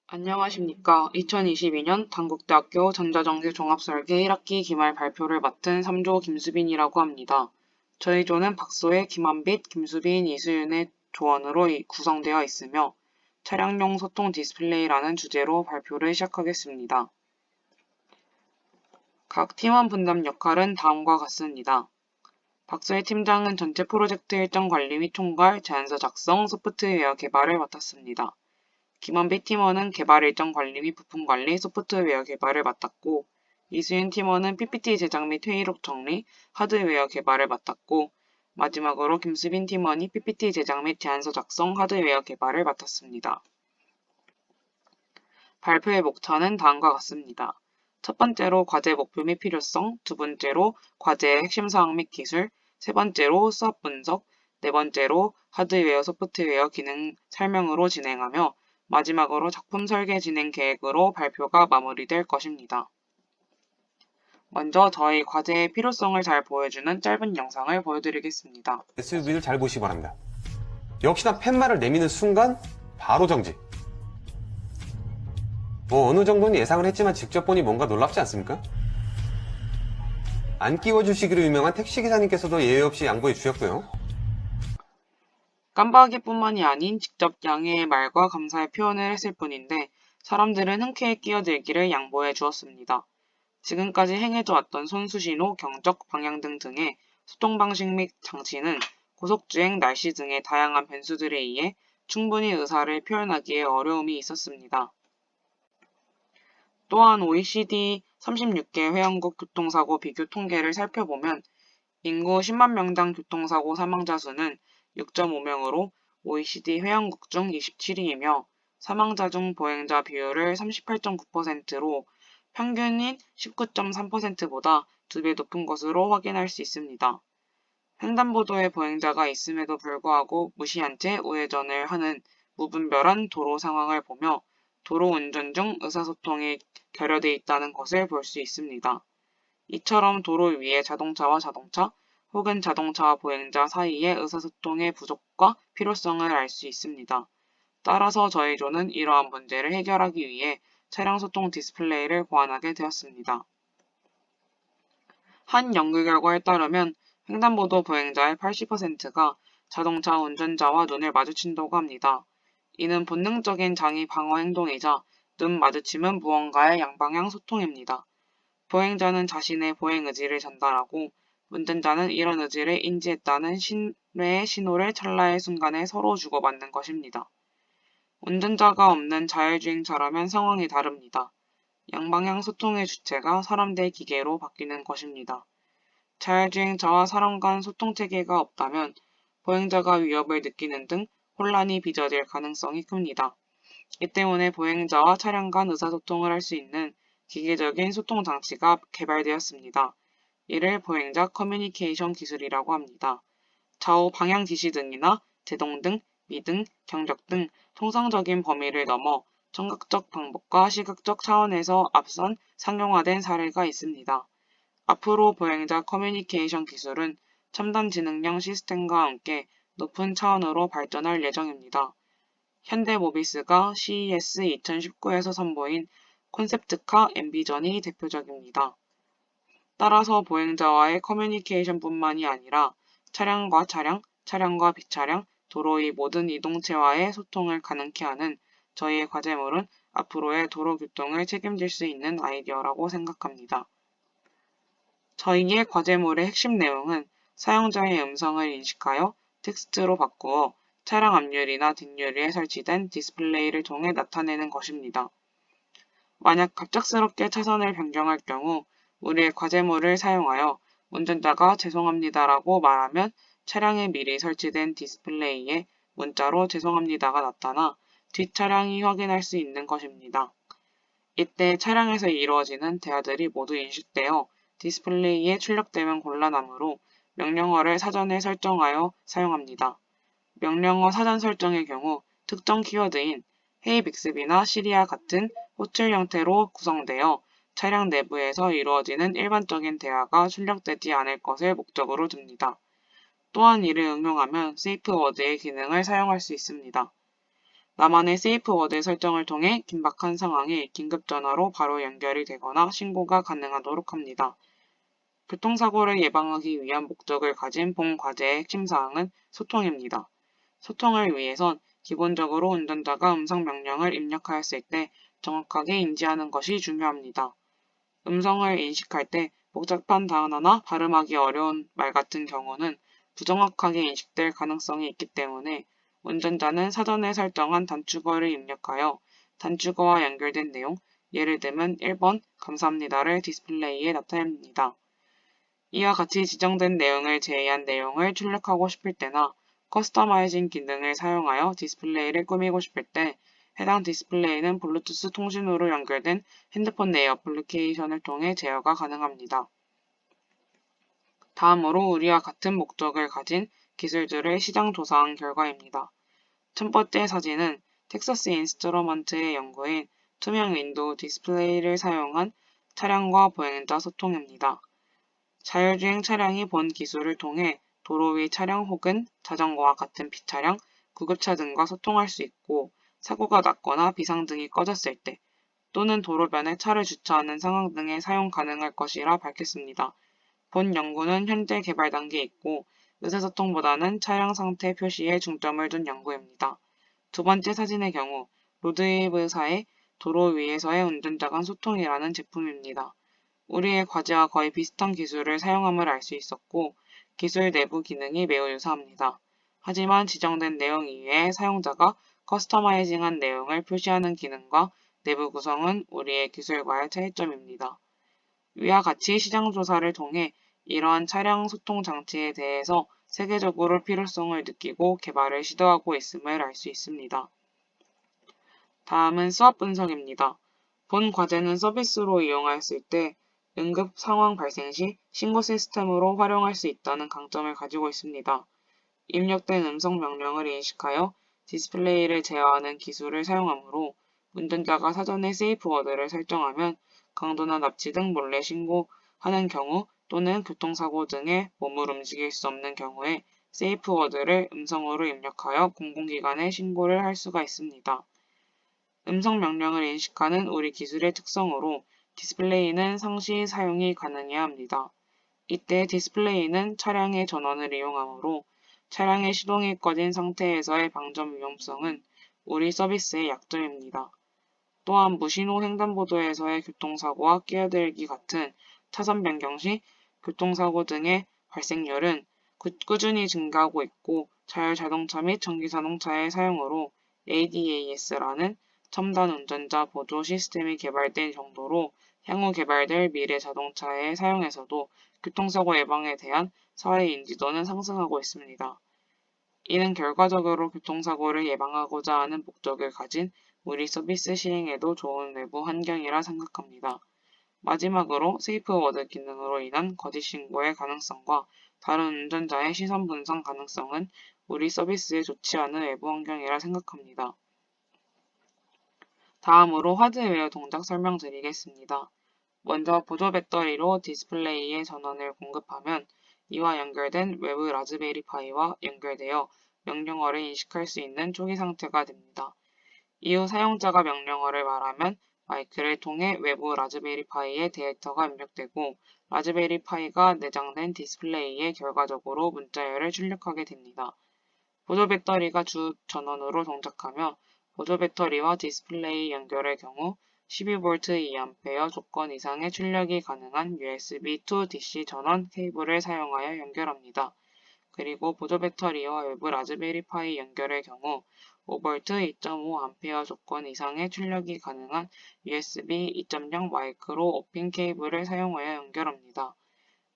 안녕하십니까. 2022년 단국대학교 전자전기 종합설계 1학기 기말 발표를 맡은 3조 김수빈이라고 합니다. 저희 조는 박소혜, 김한빛, 김수빈, 이수윤의 조원으로 구성되어 있으며 차량용 소통 디스플레이라는 주제로 발표를 시작하겠습니다. 각 팀원 분담 역할은 다음과 같습니다. 박소혜 팀장은 전체 프로젝트 일정 관리 및 총괄, 제안서 작성, 소프트웨어 개발을 맡았습니다. 김한빛 팀원은 개발 일정 관리 및 부품 관리, 소프트웨어 개발을 맡았고, 이수윤 팀원은 PPT 제작 및 회의록 정리, 하드웨어 개발을 맡았고, 마지막으로 김수빈 팀원이 PPT 제작 및 제안서 작성, 하드웨어 개발을 맡았습니다. 발표의 목차는 다음과 같습니다. 첫 번째로 과제 목표 및 필요성, 두 번째로 과제의 핵심 사항 및 기술, 세 번째로 수업 분석, 네 번째로 하드웨어, 소프트웨어 기능 설명으로 진행하며 마지막으로 작품 설계 진행 계획으로 발표가 마무리될 것입니다. 먼저 저희 과제의 필요성을 잘 보여주는 짧은 영상을 보여드리겠습니다. SUV를 잘 보시기 바랍니다. 역시나 팻말을 내미는 순간 바로 정지. 어느 정도는 예상을 했지만 직접 보니 뭔가 놀랍지 않습니까? 안 끼워주시기로 유명한 택시기사님께서도 예외 없이 양보해 주셨고요. 깜빡이뿐만이 아닌 직접 양해의 말과 감사의 표현을 했을 뿐인데 사람들은 흔쾌히 끼어들기를 양보해 주었습니다. 지금까지 행해져 왔던 손수신호, 경적, 방향등 등의 소통 방식 및 장치는 고속주행, 날씨 등의 다양한 변수들에 의해 충분히 의사를 표현하기에 어려움이 있었습니다. 또한 OECD 36개 회원국 교통사고 비교 통계를 살펴보면 인구 10만 명당 교통사고 사망자 수는 6.5명으로 OECD 회원국 중 27위이며 사망자 중 보행자 비율을 38.9%로 평균인 19.3%보다 2배 높은 것으로 확인할 수 있습니다. 횡단보도에 보행자가 있음에도 불구하고 무시한 채 우회전을 하는 무분별한 도로 상황을 보며 도로 운전 중 의사소통이 결여돼 있다는 것을 볼 수 있습니다. 이처럼 도로 위에 자동차와 자동차 혹은 자동차와 보행자 사이의 의사소통의 부족과 필요성을 알 수 있습니다. 따라서 저희 조는 이러한 문제를 해결하기 위해 차량 소통 디스플레이를 고안하게 되었습니다. 한 연구 결과에 따르면 횡단보도 보행자의 80%가 자동차 운전자와 눈을 마주친다고 합니다. 이는 본능적인 장애 방어 행동이자 눈 마주침은 무언가의 양방향 소통입니다. 보행자는 자신의 보행 의지를 전달하고 운전자는 이런 의지를 인지했다는 신뢰의 신호를 찰나의 순간에 서로 주고받는 것입니다. 운전자가 없는 자율주행차라면 상황이 다릅니다. 양방향 소통의 주체가 사람 대 기계로 바뀌는 것입니다. 자율주행차와 사람 간 소통체계가 없다면 보행자가 위협을 느끼는 등 혼란이 빚어질 가능성이 큽니다. 이 때문에 보행자와 차량 간 의사소통을 할 수 있는 기계적인 소통 장치가 개발되었습니다. 이를 보행자 커뮤니케이션 기술이라고 합니다. 좌우 방향 지시 등이나 제동등, 미등, 경적 등 통상적인 범위를 넘어 청각적 방법과 시각적 차원에서 앞선 상용화된 사례가 있습니다. 앞으로 보행자 커뮤니케이션 기술은 첨단 지능형 시스템과 함께 높은 차원으로 발전할 예정입니다. 현대모비스가 CES 2019에서 선보인 콘셉트카 엠비전이 대표적입니다. 따라서 보행자와의 커뮤니케이션뿐만이 아니라 차량과 차량, 차량과 비차량, 도로의 모든 이동체와의 소통을 가능케 하는 저희의 과제물은 앞으로의 도로 교통을 책임질 수 있는 아이디어라고 생각합니다. 저희의 과제물의 핵심 내용은 사용자의 음성을 인식하여 텍스트로 바꾸어 차량 앞유리나 뒷유리에 설치된 디스플레이를 통해 나타내는 것입니다. 만약 갑작스럽게 차선을 변경할 경우 우리의 과제물을 사용하여 운전자가 죄송합니다라고 말하면 차량에 미리 설치된 디스플레이에 문자로 죄송합니다가 나타나 뒷차량이 확인할 수 있는 것입니다. 이때 차량에서 이루어지는 대화들이 모두 인식되어 디스플레이에 출력되면 곤란하므로 명령어를 사전에 설정하여 사용합니다. 명령어 사전 설정의 경우 특정 키워드인 Hey 빅스비나 시리와 같은 호출 형태로 구성되어 차량 내부에서 이루어지는 일반적인 대화가 출력되지 않을 것을 목적으로 둡니다. 또한 이를 응용하면 세이프 워드의 기능을 사용할 수 있습니다. 나만의 세이프워드 설정을 통해 긴박한 상황에 긴급전화로 바로 연결이 되거나 신고가 가능하도록 합니다. 교통사고를 예방하기 위한 목적을 가진 본 과제의 핵심 사항은 소통입니다. 소통을 위해선 기본적으로 운전자가 음성 명령을 입력하였을 때 정확하게 인지하는 것이 중요합니다. 음성을 인식할 때 복잡한 단어나 발음하기 어려운 말 같은 경우는 부정확하게 인식될 가능성이 있기 때문에 운전자는 사전에 설정한 단축어를 입력하여 단축어와 연결된 내용, 예를 들면 1번 감사합니다를 디스플레이에 나타냅니다. 이와 같이 지정된 내용을 제외한 내용을 출력하고 싶을 때나 커스터마이징 기능을 사용하여 디스플레이를 꾸미고 싶을 때 해당 디스플레이는 블루투스 통신으로 연결된 핸드폰 내 어플리케이션을 통해 제어가 가능합니다. 다음으로 우리와 같은 목적을 가진 기술들을 시장 조사한 결과입니다. 첫 번째 사진은 텍사스 인스트루먼트의 연구인 투명 윈도우 디스플레이를 사용한 차량과 보행자 소통입니다. 자율주행 차량이 본 기술을 통해 도로 위 차량 혹은 자전거와 같은 비차량, 구급차 등과 소통할 수 있고 사고가 났거나 비상등이 꺼졌을 때 또는 도로변에 차를 주차하는 상황 등에 사용 가능할 것이라 밝혔습니다. 본 연구는 현재 개발 단계에 있고 의사소통보다는 차량 상태 표시에 중점을 둔 연구입니다. 두 번째 사진의 경우 로드웨이브사의 도로 위에서의 운전자 간 소통이라는 제품입니다. 우리의 과제와 거의 비슷한 기술을 사용함을 알 수 있었고 기술 내부 기능이 매우 유사합니다. 하지만 지정된 내용 이외에 사용자가 커스터마이징한 내용을 표시하는 기능과 내부 구성은 우리의 기술과의 차이점입니다. 위와 같이 시장 조사를 통해 이러한 차량 소통 장치에 대해서 세계적으로 필요성을 느끼고 개발을 시도하고 있음을 알 수 있습니다. 다음은 수업 분석입니다. 본 과제는 서비스로 이용하였을 때 응급 상황 발생 시 신고 시스템으로 활용할 수 있다는 강점을 가지고 있습니다. 입력된 음성 명령을 인식하여 디스플레이를 제어하는 기술을 사용하므로 운전자가 사전에 세이프워드를 설정하면 강도나 납치 등 몰래 신고하는 경우 또는 교통사고 등에 몸을 움직일 수 없는 경우에 세이프워드를 음성으로 입력하여 공공기관에 신고를 할 수가 있습니다. 음성 명령을 인식하는 우리 기술의 특성으로 디스플레이는 상시 사용이 가능해야 합니다. 이때 디스플레이는 차량의 전원을 이용하므로 차량의 시동이 꺼진 상태에서의 방전 위험성은 우리 서비스의 약점입니다. 또한 무신호 횡단보도에서의 교통사고와 끼어들기 같은 차선 변경 시 교통사고 등의 발생률은 꾸준히 증가하고 있고 자율자동차 및 전기자동차의 사용으로 ADAS라는 첨단 운전자 보조 시스템이 개발된 정도로 향후 개발될 미래 자동차의 사용에서도 교통사고 예방에 대한 사회 인지도는 상승하고 있습니다. 이는 결과적으로 교통사고를 예방하고자 하는 목적을 가진 우리 서비스 시행에도 좋은 외부 환경이라 생각합니다. 마지막으로 세이프워드 기능으로 인한 거짓 신고의 가능성과 다른 운전자의 시선 분산 가능성은 우리 서비스에 좋지 않은 외부 환경이라 생각합니다. 다음으로 하드웨어 동작 설명드리겠습니다. 먼저 보조 배터리로 디스플레이에 전원을 공급하면 이와 연결된 외부 라즈베리파이와 연결되어 명령어를 인식할 수 있는 초기 상태가 됩니다. 이후 사용자가 명령어를 말하면 마이크를 통해 외부 라즈베리파이에 데이터가 입력되고 라즈베리파이가 내장된 디스플레이에 결과적으로 문자열을 출력하게 됩니다. 보조 배터리가 주 전원으로 동작하며 보조 배터리와 디스플레이 연결의 경우 12V 2A 조건 이상의 출력이 가능한 USB to DC 전원 케이블을 사용하여 연결합니다. 그리고 보조 배터리와 외부 라즈베리파이 연결의 경우 5V 2.5A 조건 이상의 출력이 가능한 USB 2.0 마이크로 오핀 케이블을 사용하여 연결합니다.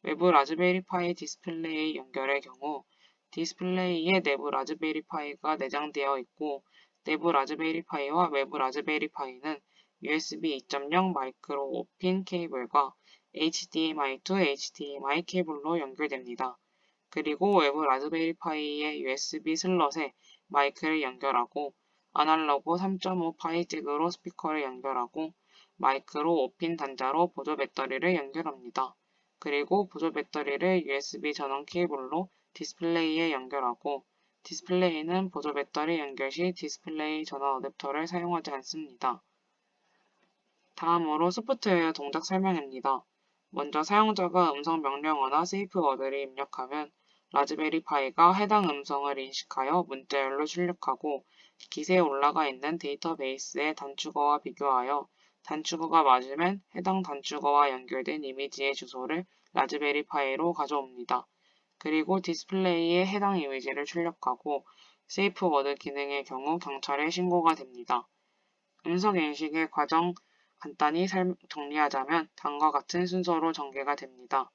외부 라즈베리파이 디스플레이 연결의 경우 디스플레이에 내부 라즈베리파이가 내장되어 있고 내부 라즈베리파이와 외부 라즈베리파이는 USB 2.0 마이크로 오핀 케이블과 HDMI to HDMI 케이블로 연결됩니다. 그리고 외부 라즈베리파이의 USB 슬롯에 마이크를 연결하고 아날로그 3.5파이 잭으로 스피커를 연결하고 마이크로 오핀 단자로 보조 배터리를 연결합니다. 그리고 보조 배터리를 USB 전원 케이블로 디스플레이에 연결하고 디스플레이는 보조 배터리 연결 시 디스플레이 전원 어댑터를 사용하지 않습니다. 다음으로 소프트웨어 동작 설명입니다. 먼저 사용자가 음성 명령어나 세이프 워드를 입력하면 라즈베리 파이가 해당 음성을 인식하여 문자열로 출력하고 기세에 올라가 있는 데이터베이스의 단축어와 비교하여 단축어가 맞으면 해당 단축어와 연결된 이미지의 주소를 라즈베리 파이로 가져옵니다. 그리고 디스플레이에 해당 이미지를 출력하고 세이프 워드 기능의 경우 경찰에 신고가 됩니다. 음성 인식의 과정 간단히 정리하자면 다음과 같은 순서로 전개가 됩니다.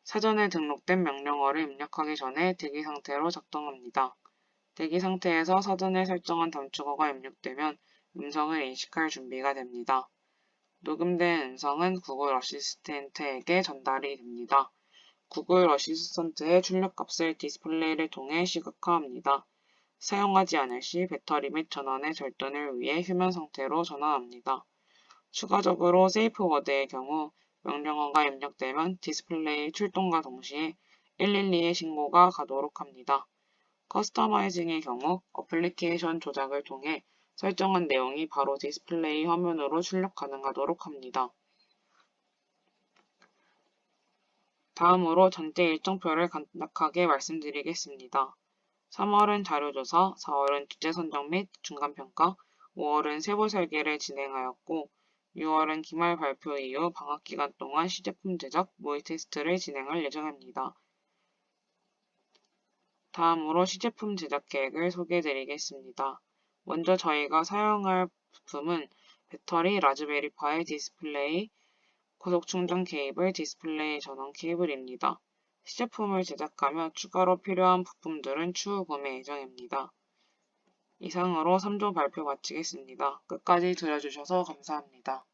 사전에 등록된 명령어를 입력하기 전에 대기 상태로 작동합니다. 대기 상태에서 사전에 설정한 단축어가 입력되면 음성을 인식할 준비가 됩니다. 녹음된 음성은 구글 어시스턴트에게 전달이 됩니다. 구글 어시스턴트의 출력값을 디스플레이를 통해 시각화합니다. 사용하지 않을 시 배터리 및 전원의 절단을 위해 휴면 상태로 전환합니다. 추가적으로 세이프 워드의 경우 명령어가 입력되면 디스플레이 출동과 동시에 112의 신고가 가도록 합니다. 커스터마이징의 경우 어플리케이션 조작을 통해 설정한 내용이 바로 디스플레이 화면으로 출력 가능하도록 합니다. 다음으로 전체 일정표를 간략하게 말씀드리겠습니다. 3월은 자료조사, 4월은 주제 선정 및 중간평가, 5월은 세부 설계를 진행하였고 6월은 기말 발표 이후 방학기간 동안 시제품 제작, 모의 테스트를 진행할 예정입니다. 다음으로 시제품 제작 계획을 소개해드리겠습니다. 먼저 저희가 사용할 부품은 배터리, 라즈베리 파이, 디스플레이, 고속 충전 케이블, 디스플레이 전원 케이블입니다. 시제품을 제작하며 추가로 필요한 부품들은 추후 구매 예정입니다. 이상으로 3조 발표 마치겠습니다. 끝까지 들어주셔서 감사합니다.